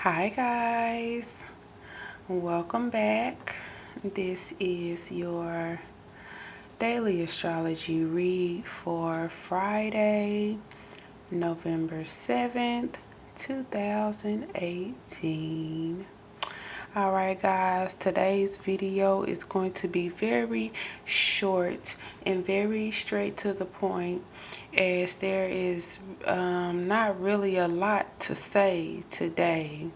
Hi guys, welcome back. This is your daily astrology read for Friday, November 7th, 2018. Alright guys, today's video is going to be very short and very straight to the point, as there is not really a lot to say today.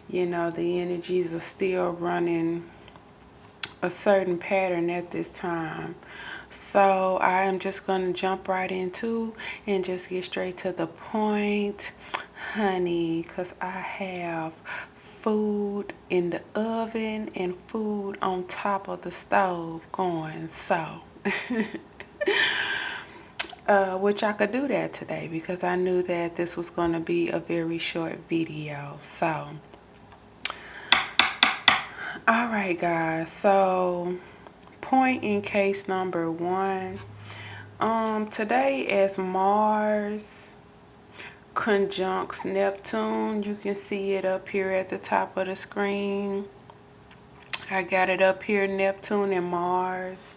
You know, the energies are still running a certain pattern at this time. So I am just going to jump right into and just get straight to the point, honey, because I have food in the oven and food on top of the stove going. So which I could do that today because I knew that this was going to be a very short video. So all right guys, so point in case number one. Today, as Mars conjuncts Neptune, you can see it up here at the top of the screen. I got it up here, Neptune and Mars.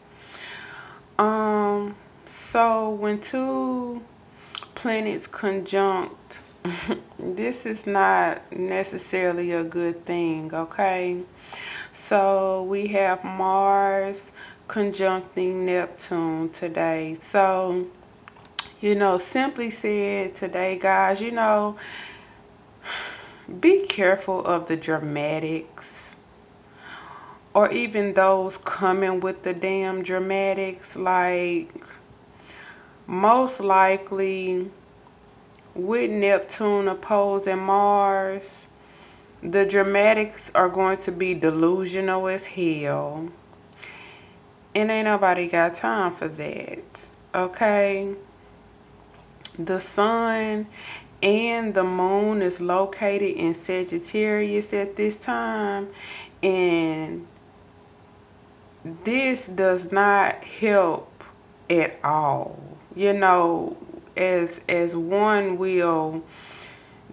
So when two planets conjunct, this is not necessarily a good thing, okay? So we have Mars conjuncting Neptune today. So, you know, simply said today, guys, you know, be careful of the dramatics, or even those coming with the damn dramatics. Like, most likely with Neptune opposing Mars, the dramatics are going to be delusional as hell. And ain't nobody got time for that. Okay? The sun and the moon is located in Sagittarius at this time. And this does not help at all. You know, as one will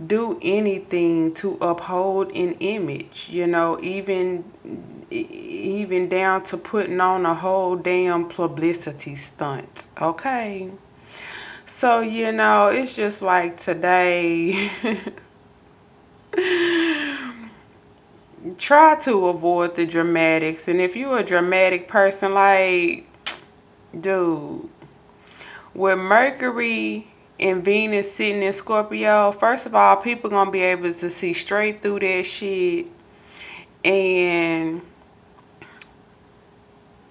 do anything to uphold an image, you know, even down to putting on a whole damn publicity stunt, okay? So, you know, it's just like today, try to avoid the dramatics. And if you're a dramatic person, like, dude, with Mercury and Venus sitting in Scorpio, first of all, people gonna be able to see straight through that shit. And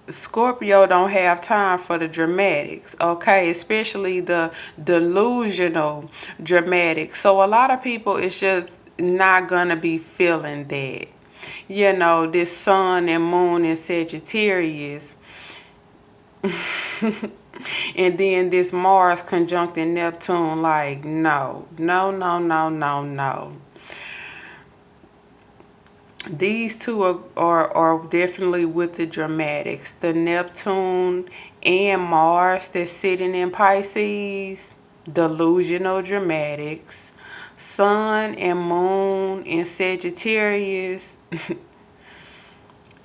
Scorpio don't have time for the dramatics, okay? Especially the delusional dramatics. So a lot of people is just not gonna be feeling that. You know, this sun and moon in Sagittarius. And then this Mars conjuncting Neptune, like, no. These two are definitely with the dramatics. The Neptune and Mars that's sitting in Pisces, delusional dramatics. Sun and Moon in Sagittarius,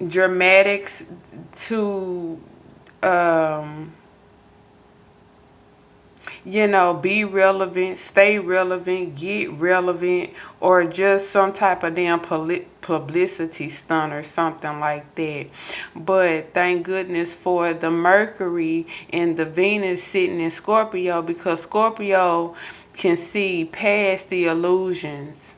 dramatics to you know, be relevant, stay relevant, get relevant, or just some type of damn publicity stunt or something like that. But thank goodness for the Mercury and the Venus sitting in Scorpio, because Scorpio can see past the illusions.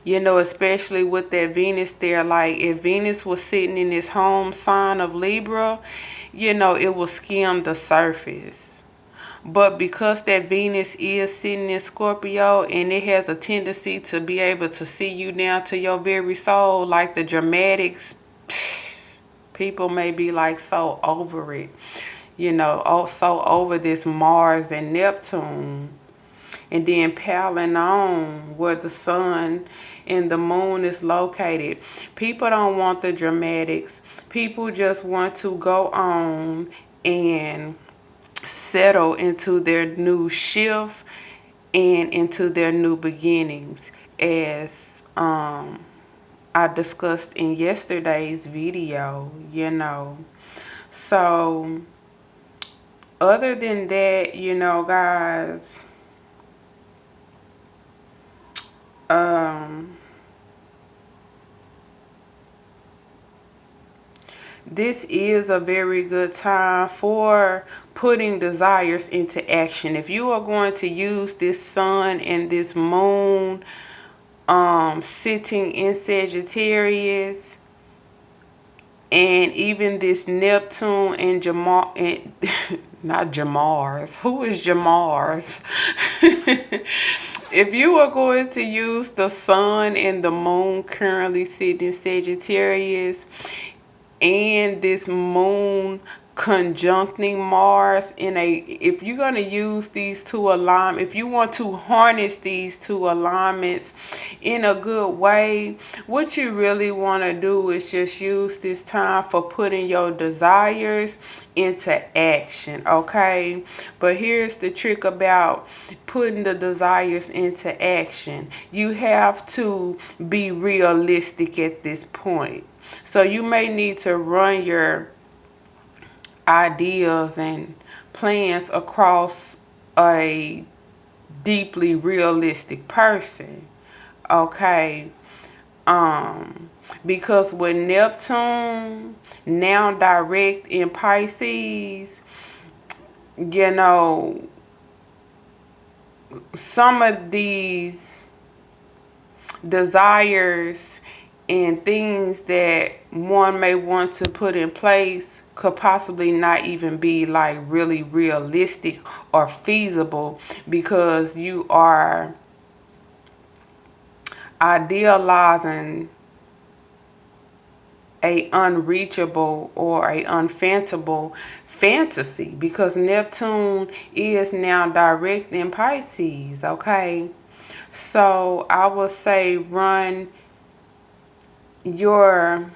You know, especially with that Venus there. Like, if Venus was sitting in his home sign of Libra, you know, it will skim the surface. But because that Venus is sitting in Scorpio and it has a tendency to be able to see you down to your very soul, like the dramatics, people may be like so over it. You know, also over this Mars and Neptune. And then piling on where the sun and the moon is located. People don't want the dramatics. People just want to go on and settle into their new shift and into their new beginnings, as I discussed in yesterday's video, So, other than that, guys, this is a very good time for putting desires into action. If you are going to use this sun and this moon sitting in Sagittarius, and even this Neptune and Jamar, and not Jamars. Who is Jamars? If you are going to use the sun and the moon currently sitting in Sagittarius, and this moon conjuncting Mars if you're going to use these two alignments, if you want to harness these two alignments in a good way, what you really want to do is just use this time for putting your desires into action, okay? But here's the trick about putting the desires into action. You have to be realistic at this point. So you may need to run your ideas and plans across a deeply realistic person. Okay. Because with Neptune now direct in Pisces, some of these desires and things that one may want to put in place could possibly not even be like really realistic or feasible, because you are idealizing a unreachable or a unfathomable fantasy, because Neptune is now direct in Pisces, okay? So I would say run your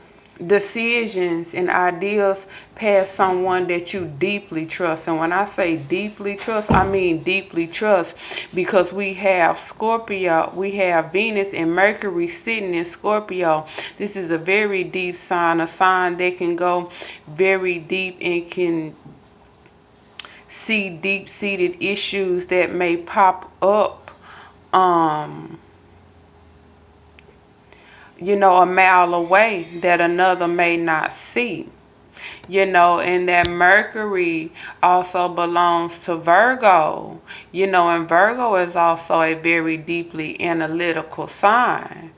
decisions and ideas past someone that you deeply trust. And when I say deeply trust, I mean deeply trust, because we have Scorpio, we have Venus and Mercury sitting in Scorpio. This is a very deep sign, a sign that can go very deep and can see deep-seated issues that may pop up a mile away that another may not see. And that Mercury also belongs to Virgo, and Virgo is also a very deeply analytical sign.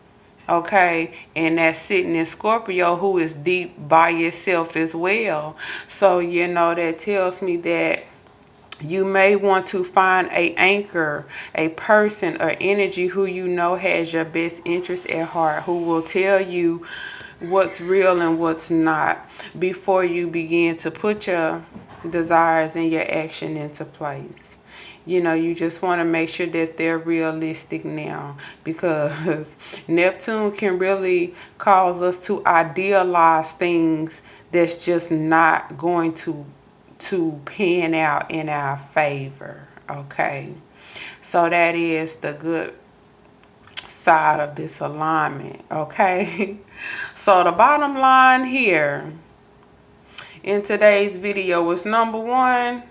Okay, and that's sitting in Scorpio, who is deep by itself as well. So, that tells me that you may want to find a anchor, a person or energy who has your best interest at heart, who will tell you what's real and what's not before you begin to put your desires and your action into place. You just want to make sure that they're realistic now, because Neptune can really cause us to idealize things that's just not going to pan out in our favor. Okay, so that is the good side of this alignment. Okay, so the bottom line here in today's video is, number one,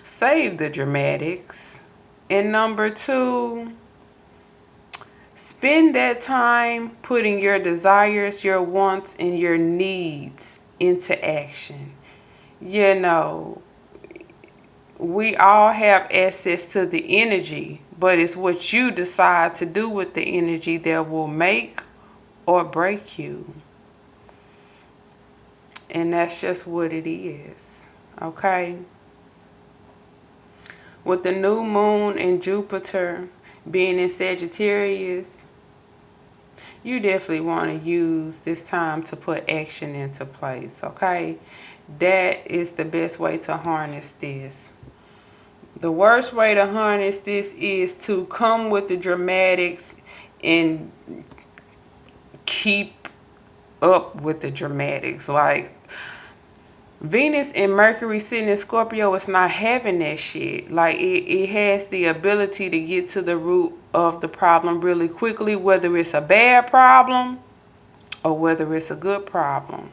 save the dramatics, and number two, spend that time putting your desires, your wants, and your needs into action. We all have access to the energy, but it's what you decide to do with the energy that will make or break you. And that's just what it is. Okay? With the new moon and Jupiter being in Sagittarius, you definitely want to use this time to put action into place, okay? That is the best way to harness this. The worst way to harness this is to come with the dramatics and keep up with the dramatics. Like Venus and Mercury sitting in Scorpio is not having that shit. Like it has the ability to get to the root of the problem really quickly, whether it's a bad problem or whether it's a good problem.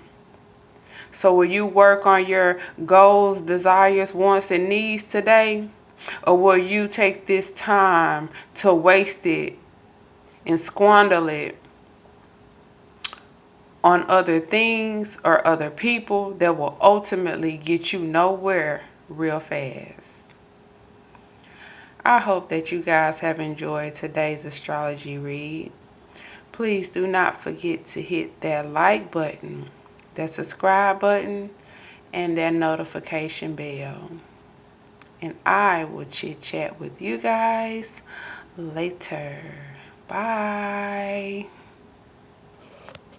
So will you work on your goals, desires, wants, and needs today? Or will you take this time to waste it and squander it on other things or other people that will ultimately get you nowhere real fast? I hope that you guys have enjoyed today's astrology read. Please do not forget to hit that like button, that subscribe button, and that notification bell. And I will chit chat with you guys later. Bye.